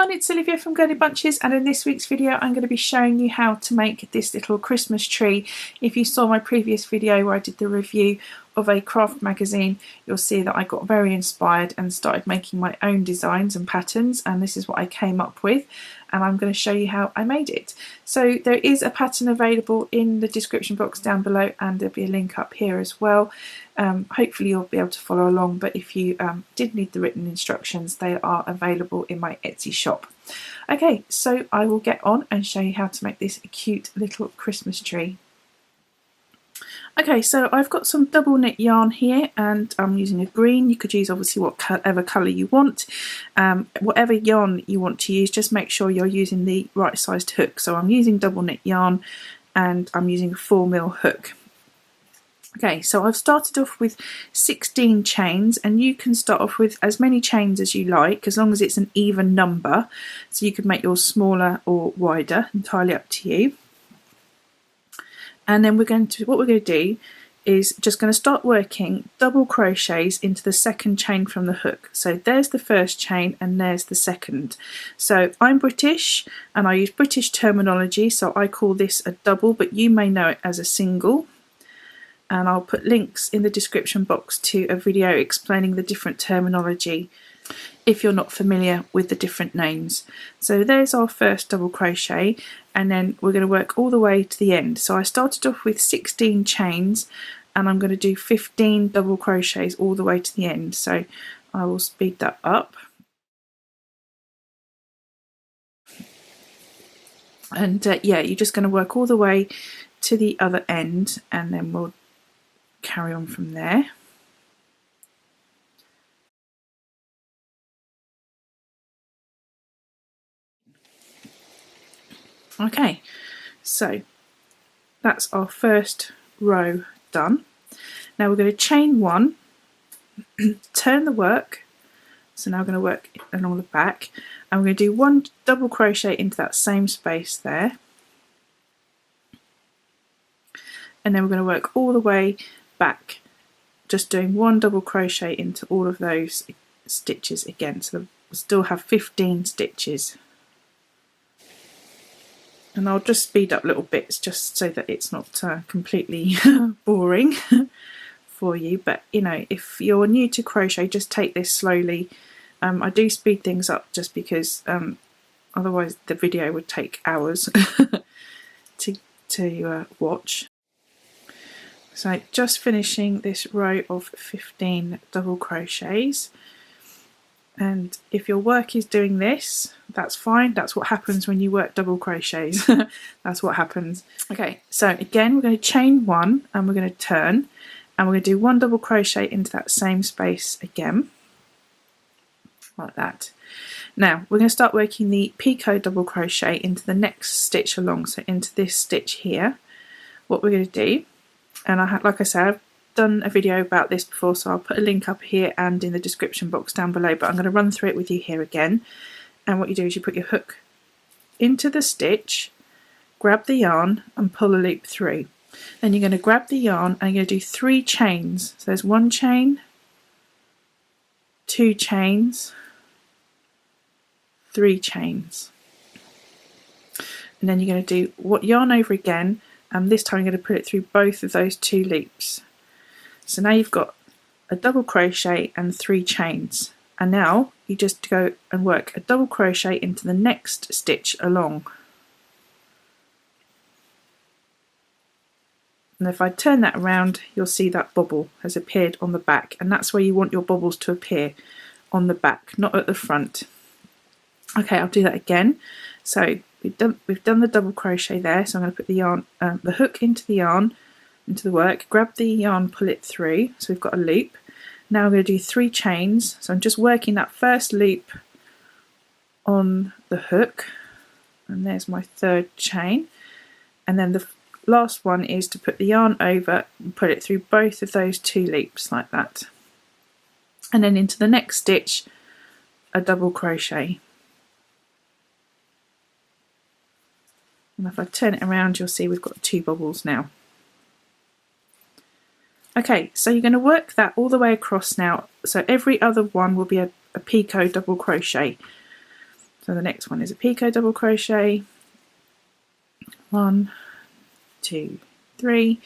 everyone, it's Olivia from Girlybunches, and in this week's video I'm going to be showing you how to make this little Christmas tree. If you saw my previous video where I did the review of a craft magazine, you'll see that I got very inspired and started making my own designs and patterns, and this is what I came up with, and I'm going to show you how I made it. So there is a pattern available in the description box down below, and there'll be a link up here as well. Hopefully you'll be able to follow along, but if you did need the written instructions, they are available in my Etsy shop. Okay, so I will get on and show you how to make this cute little Christmas tree. Okay, so I've got some double knit yarn here, and I'm using a green. You could use obviously whatever colour you want. Whatever yarn you want to use, just make sure you're using the right sized hook. So I'm using double knit yarn and I'm using a 4mm hook. Okay, so I've started off with 16 chains, and you can start off with as many chains as you like, as long as it's an even number. So you could make yours smaller or wider, entirely up to you. And then what we're going to do is just going to start working double crochets into the second chain from the hook. So there's the first chain and there's the second. So I'm British and I use British terminology, so I call this a double, but you may know it as a single. And I'll put links in the description box to a video explaining the different terminology if you're not familiar with the different names. So there's our first double crochet, and then we're going to work all the way to the end. So I started off with 16 chains and I'm going to do 15 double crochets all the way to the end. So I will speed that up. And yeah, you're just going to work all the way to the other end, and then we'll carry on from there. Okay, so that's our first row done. Now we're going to chain one, turn the work, so now we're going to work along the back, and we're going to do one double crochet into that same space there, and then we're going to work all the way back, just doing one double crochet into all of those stitches again, so we'll still have 15 stitches. And I'll just speed up little bits just so that it's not completely boring for you. But you know, if you're new to crochet, just take this slowly. I do speed things up just because otherwise the video would take hours to watch. So just finishing this row of 15 double crochets. And if your work is doing this, that's fine. That's what happens when you work double crochets. That's what happens. Okay, so again, we're going to chain one and we're going to turn, and we're going to do one double crochet into that same space again, like that. Now we're going to start working the picot double crochet into the next stitch along, so into this stitch here. What we're going to do, and like I said, I've done a video about this before, so I'll put a link up here and in the description box down below, but I'm going to run through it with you here again. And what you do is you put your hook into the stitch, grab the yarn and pull a loop through. Then you're going to grab the yarn and you're going to do 3 chains. So there's 1 chain, 2 chains, 3 chains. And then you're going to do yarn over again, and this time you're going to put it through both of those 2 loops. So now you've got a double crochet and 3 chains, and now you just go and work a double crochet into the next stitch along. And if I turn that around, you'll see that bobble has appeared on the back, and that's where you want your bobbles to appear, on the back, not at the front. Okay, I'll do that again. So we've done the double crochet there, so I'm going to put the yarn, the hook into the yarn, into the work, grab the yarn, pull it through, so we've got a loop. Now I'm going to do 3 chains, so I'm just working that first loop on the hook, and there's my 3rd chain, and then the last one is to put the yarn over and put it through both of those 2 loops like that, and then into the next stitch a double crochet. And if I turn it around, you'll see we've got 2 bobbles now. Okay, so you're going to work that all the way across now, so every other one will be a picot double crochet. So the next one is a picot double crochet, 1, 2, 3,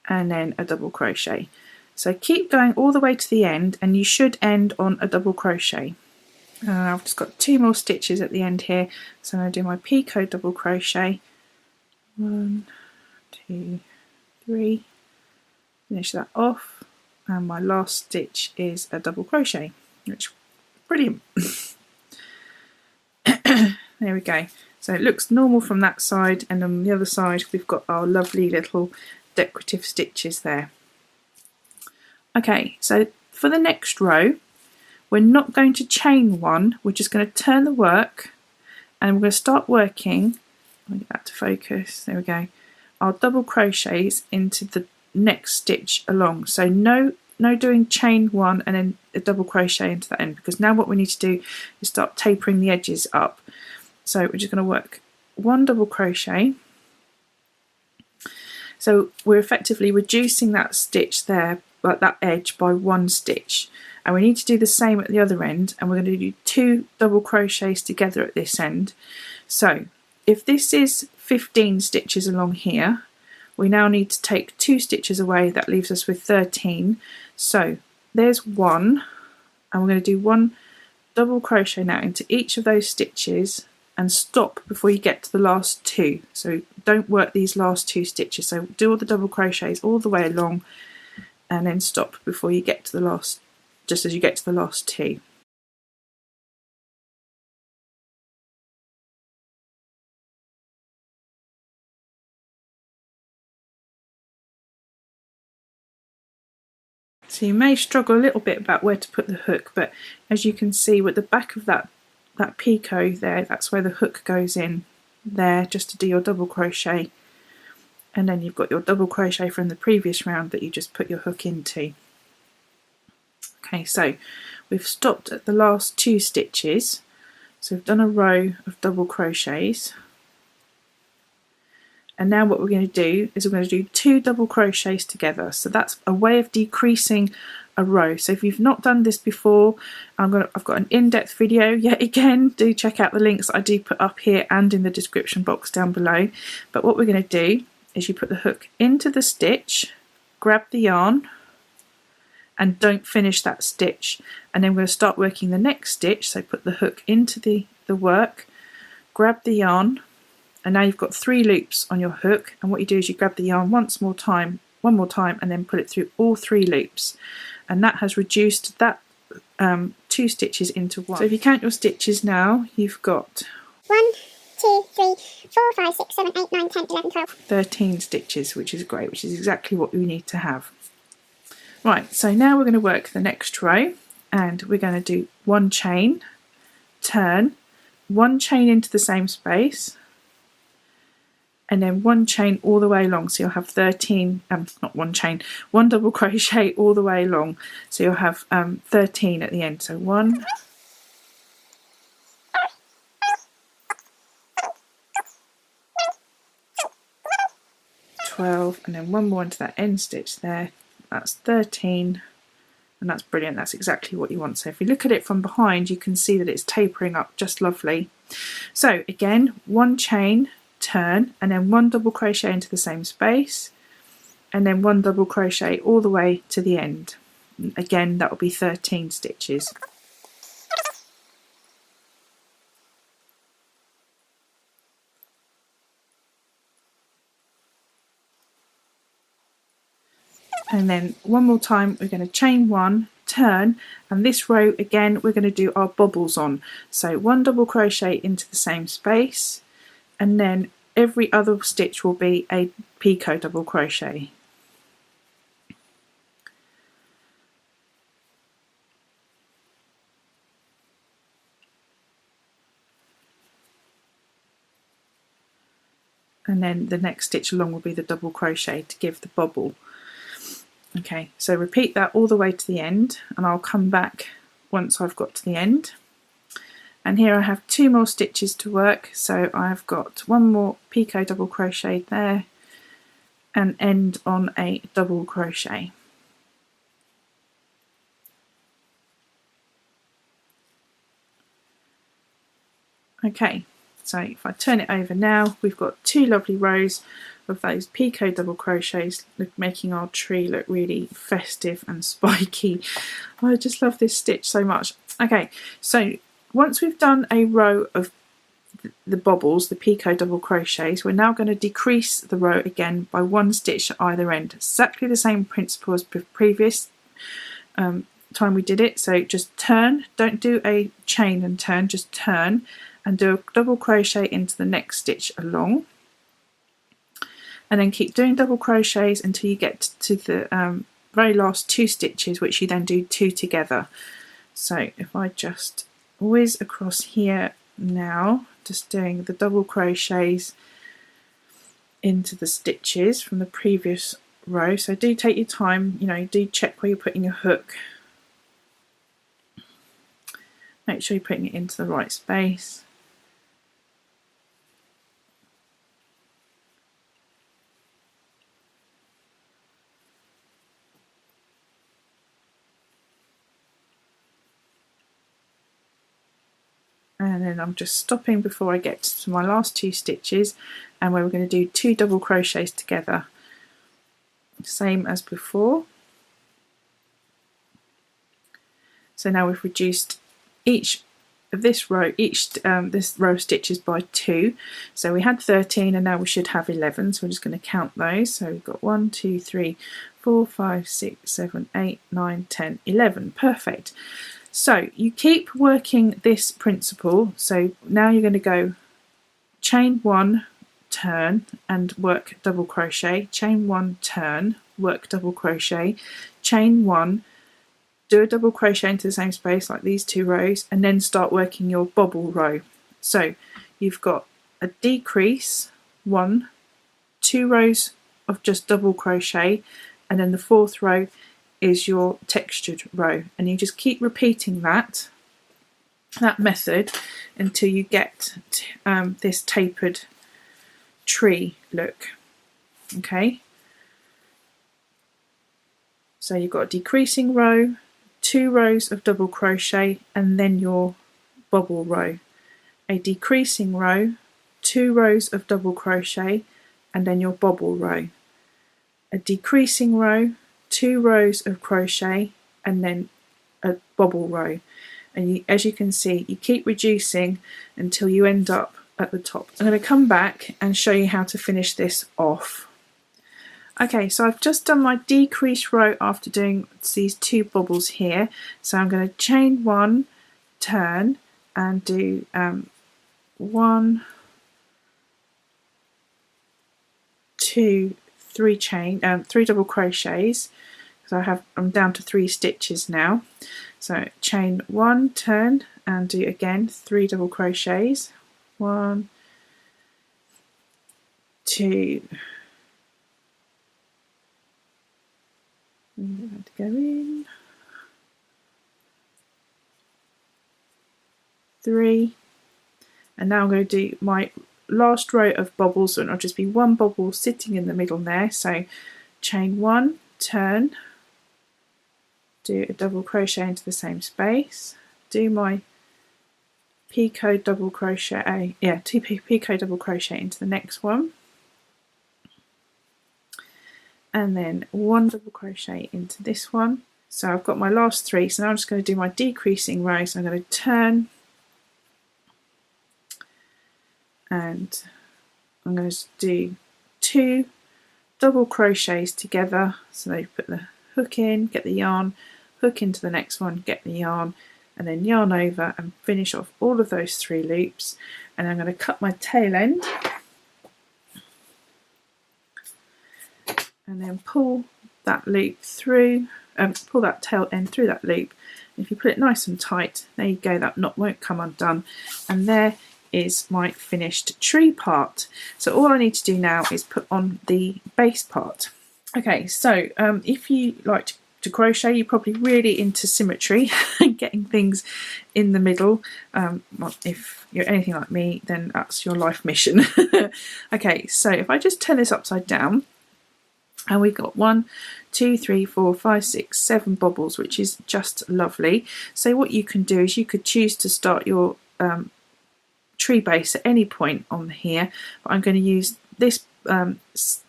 and then a double crochet. So keep going all the way to the end, and you should end on a double crochet. I've just got 2 more stitches at the end here, so I'm going to do my picot double crochet, 1, 2, 3, finish that off, and my last stitch is a double crochet, which is brilliant. There we go. So it looks normal from that side, and on the other side we've got our lovely little decorative stitches there. Okay, so for the next row we're not going to chain one, we're just going to turn the work, and we're going to start working, I'll get that to focus, there we go, our double crochets into the next stitch along. So no doing chain one and then a double crochet into that end, because now what we need to do is start tapering the edges up. So we're just going to work 1 double crochet. So we're effectively reducing that stitch there, like that edge, by 1 stitch, and we need to do the same at the other end, and we're going to do 2 double crochets together at this end. So if this is 15 stitches along here, we now need to take 2 stitches away, that leaves us with 13. So there's 1, and we're going to do 1 double crochet now into each of those stitches, and stop before you get to the last 2. So don't work these last 2 stitches, so do all the double crochets all the way along and then stop before you get to the last, just as you get to the last 2. So you may struggle a little bit about where to put the hook, but as you can see with the back of that picot there, that's where the hook goes in there, just to do your double crochet, and then you've got your double crochet from the previous round that you just put your hook into. Okay, so we've stopped at the last 2 stitches, so we've done a row of double crochets, and now what we're going to do is we're going to do 2 double crochets together. So that's a way of decreasing a row. So if you've not done this before, I've got an in-depth video yet again. Do check out the links I do put up here and in the description box down below. But what we're going to do is you put the hook into the stitch, grab the yarn, and don't finish that stitch, and then we're going to start working the next stitch. So put the hook into the work, grab the yarn, and now you've got 3 loops on your hook, and what you do is you grab the yarn one more time, and then put it through all 3 loops, and that has reduced that 2 stitches into 1. So if you count your stitches now, you've got 1, 2, 3, 4, 5, 6, 7, 8, 9, 10, 11, 12, 13 stitches, which is great, which is exactly what we need to have. Right, so now we're going to work the next row, and we're going to do 1 chain, turn, 1 chain into the same space, and then 1 chain all the way along, so you'll have 13, not 1 chain, 1 double crochet all the way along, so you'll have 13 at the end. So 1, 12, and then 1 more into that end stitch there, that's 13, and that's brilliant, that's exactly what you want. So if you look at it from behind, you can see that it's tapering up just lovely. So again, 1 chain, turn, and then 1 double crochet into the same space, and then 1 double crochet all the way to the end. Again, that will be 13 stitches. And then 1 more time we're going to chain 1, turn, and this row again we're going to do our bobbles on. So 1 double crochet into the same space, and then every other stitch will be a picot double crochet. And then the next stitch along will be the double crochet to give the bobble. Okay, so repeat that all the way to the end, and I'll come back once I've got to the end. And here I have 2 more stitches to work, so I've got 1 more picot double crochet there and end on a double crochet. Okay, so if I turn it over now, we've got 2 lovely rows of those picot double crochets, making our tree look really festive and spiky. I just love this stitch so much. Okay, so once we've done a row of the bobbles, the picot double crochets, we're now going to decrease the row again by 1 stitch at either end. Exactly the same principle as previous time we did it. So just turn, don't do a chain and turn, just turn and do a double crochet into the next stitch along, and then keep doing double crochets until you get to the very last 2 stitches, which you then do 2 together. So if I just whiz across here now, just doing the double crochets into the stitches from the previous row. So do take your time, you know, do check where you're putting your hook. Make sure you're putting it into the right space. And then I'm just stopping before I get to my last 2 stitches, and where we're going to do 2 double crochets together, same as before. So now we've reduced each of this row of stitches by 2. So we had 13 and now we should have 11, so we're just going to count those. So we've got 1, 2, 3, 4, 5, 6, 7, 8, 9, 10, 11. Perfect. So you keep working this principle. So now you're going to go chain 1, turn and work double crochet, chain 1, turn, work double crochet, chain 1, do a double crochet into the same space like these 2 rows, and then start working your bobble row. So you've got a decrease, 1, 2 rows of just double crochet, and then the 4th row is your textured row, and you just keep repeating that method until you get this tapered tree look. Okay, so you've got a decreasing row, 2 rows of double crochet, and then your bobble row, a decreasing row, 2 rows of double crochet, and then your bobble row, a decreasing row, 2 rows of crochet, and then a bobble row. And as you can see, you keep reducing until you end up at the top. I'm going to come back and show you how to finish this off. Okay, so I've just done my decrease row after doing these 2 bobbles here. So I'm going to chain 1, turn, and do 1, 2, 3 chain, 3 double crochets. So I'm down to 3 stitches now. So chain 1, turn, and do again 3 double crochets. 1, 2. To go in, 3, and now I'm going to do my last row of bobbles, and it'll just be 1 bobble sitting in the middle there. So chain 1, turn, do a double crochet into the same space, do my picot double crochet, 2 picot double crochet into the next one, and then 1 double crochet into this one. So I've got my last 3, so now I'm just going to do my decreasing row. So I'm going to turn, and I'm going to do 2 double crochets together. So you put the hook in, get the yarn, hook into the next one, get the yarn, and then yarn over and finish off all of those 3 loops. And I'm going to cut my tail end and then pull that loop through, pull that tail end through that loop. And if you put it nice and tight, there you go, that knot won't come undone. And there is my finished tree part. So all I need to do now is put on the base part. Okay, so if you like to crochet, you're probably really into symmetry and getting things in the middle. If you're anything like me, then that's your life mission. Okay, so if I just turn this upside down, and we've got 1, 2, 3, 4, 5, 6, 7 bobbles, which is just lovely. So what you can do is you could choose to start your tree base at any point on here, but I'm going to use this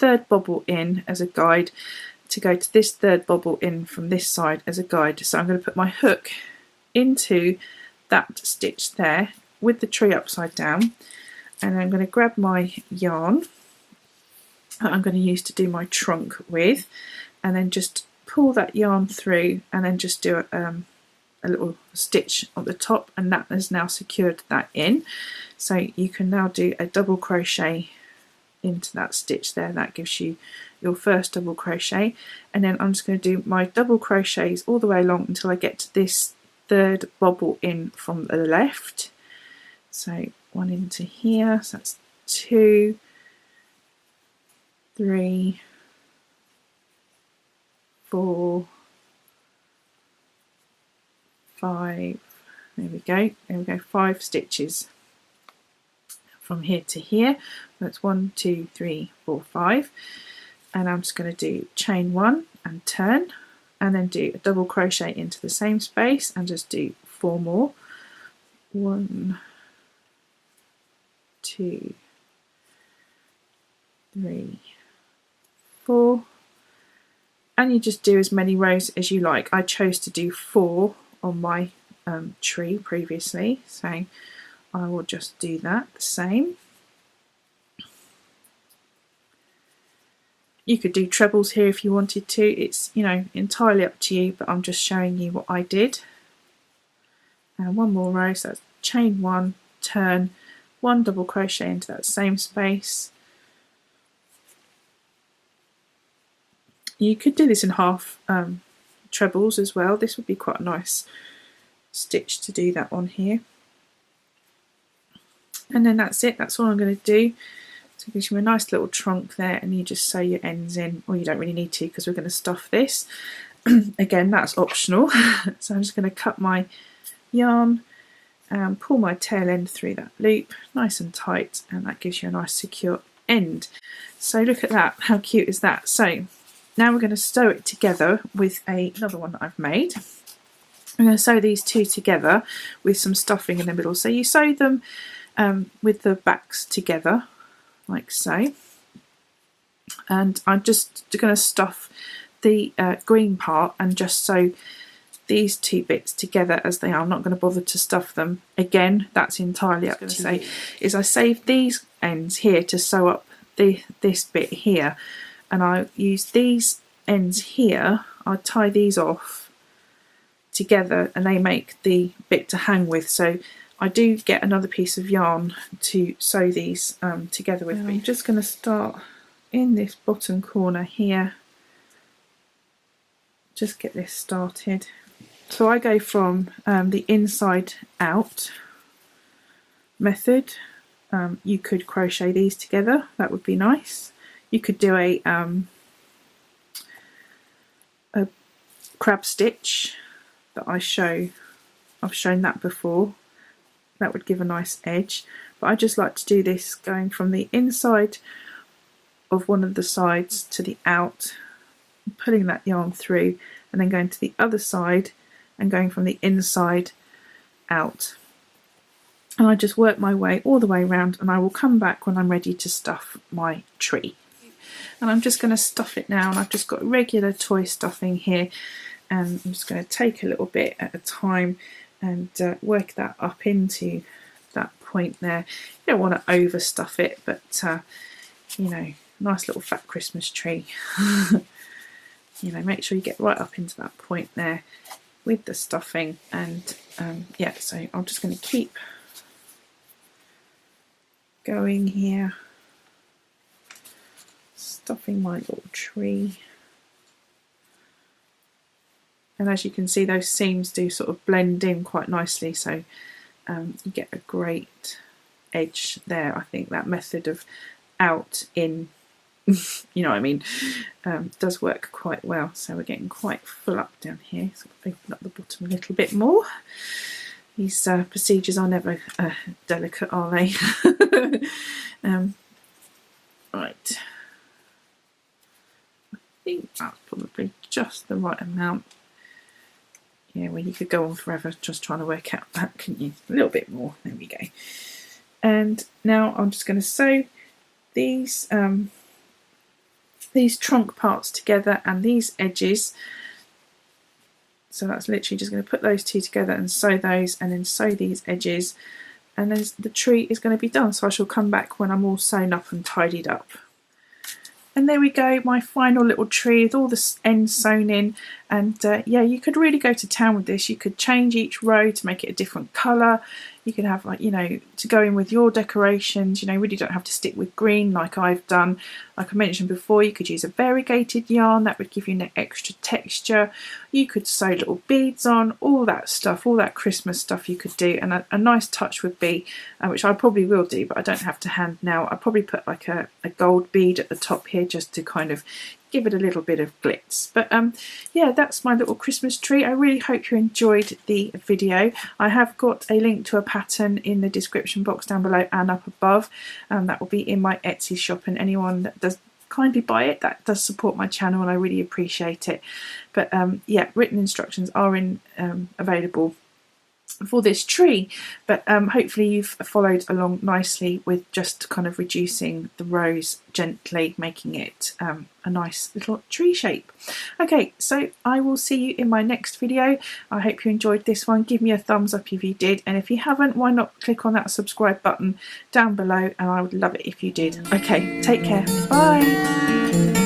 third bobble in as a guide to go to this third bobble in from this side as a guide. So I'm going to put my hook into that stitch there with the tree upside down, and I'm going to grab my yarn that I'm going to use to do my trunk with, and then just pull that yarn through and then just do a little stitch on the top, and that has now secured that in. So you can now do a double crochet into that stitch there. That gives you your first double crochet, and then I'm just going to do my double crochets all the way along until I get to this third bobble in from the left. So one into here, so that's 2, 3, 4, 5, there we go, 5 stitches from here to here. That's 1, 2, 3, 4, 5, and I'm just going to do chain 1 and turn, and then do a double crochet into the same space and just do 4 more. 1, 2, 3, 4, and you just do as many rows as you like. I chose to do 4 on my tree previously, so I will just do that the same. You could do trebles here if you wanted to. It's, you know, entirely up to you, but I'm just showing you what I did. And 1 more row, so that's chain 1, turn, 1 double crochet into that same space. You could do this in half trebles as well. This would be quite a nice stitch to do that on here. And then that's it, that's all I'm going to do. So it gives you a nice little trunk there, and you just sew your ends in, or you don't really need to because we're going to stuff this. Again, that's optional. So I'm just going to cut my yarn and pull my tail end through that loop nice and tight, and that gives you a nice secure end. So look at that, how cute is that? So now we're going to sew it together with another one that I've made. I'm going to sew these two together with some stuffing in the middle. So you sew them with the backs together like so, and I'm just going to stuff the green part and just sew these two bits together as they are. I'm not going to bother to stuff them. Again, that's entirely up to you. Is I saved these ends here to sew up this bit here, and I use these ends here, I tie these off together and they make the bit to hang with. So I do get another piece of yarn to sew these together with. But I'm just going to start in this bottom corner here, just get this started. So I go from the inside out method. You could crochet these together, that would be nice. You could do a crab stitch that I've shown that before. That would give a nice edge, but I just like to do this going from the inside of one of the sides to the out, pulling that yarn through, and then going to the other side and going from the inside out. And I just work my way all the way around, and I will come back when I'm ready to stuff my tree. And I'm just going to stuff it now, and I've just got regular toy stuffing here, and I'm just going to take a little bit at a time and work that up into that point there. You don't want to overstuff it, but you know, nice little fat Christmas tree. You know, make sure you get right up into that point there with the stuffing, and yeah, so I'm just going to keep going here, stuffing my little tree. And as you can see, those seams do sort of blend in quite nicely, so you get a great edge there. I think that method of out, in, you know what I mean, does work quite well. So we're getting quite full up down here, so I'll open up the bottom a little bit more. These procedures are never delicate, are they? Right, I think that's probably just the right amount. Yeah, well, you could go on forever just trying to work out that, couldn't you? A little bit more, there we go. And now I'm just going to sew these trunk parts together and these edges. So that's literally just going to put those two together and sew those, and then sew these edges, and then the tree is going to be done. So I shall come back when I'm all sewn up and tidied up. And there we go, my final little tree with all the ends sewn in. And yeah, you could really go to town with this. You could change each row to make it a different colour. You could have, like, you know, to go in with your decorations. You know, really don't have to stick with green like I've done. Like I mentioned before, you could use a variegated yarn. That would give you an extra texture. You could sew little beads on, all that stuff, all that Christmas stuff you could do. And a nice touch would be, which I probably will do, but I don't have to hand now, I'll probably put like a gold bead at the top here just to kind of give it a little bit of glitz. But yeah, that's my little Christmas tree. I really hope you enjoyed the video. I have got a link to a pattern in the description box down below and up above. That will be in my Etsy shop, and anyone that does kindly buy it, that does support my channel and I really appreciate it. But yeah, written instructions are available for this tree, but hopefully you've followed along nicely with just kind of reducing the rows gently, making it a nice little tree shape. Okay, so I will see you in my next video. I hope you enjoyed this one. Give me a thumbs up if you did, and if you haven't, why not click on that subscribe button down below, and I would love it if you did. Okay, take care, bye.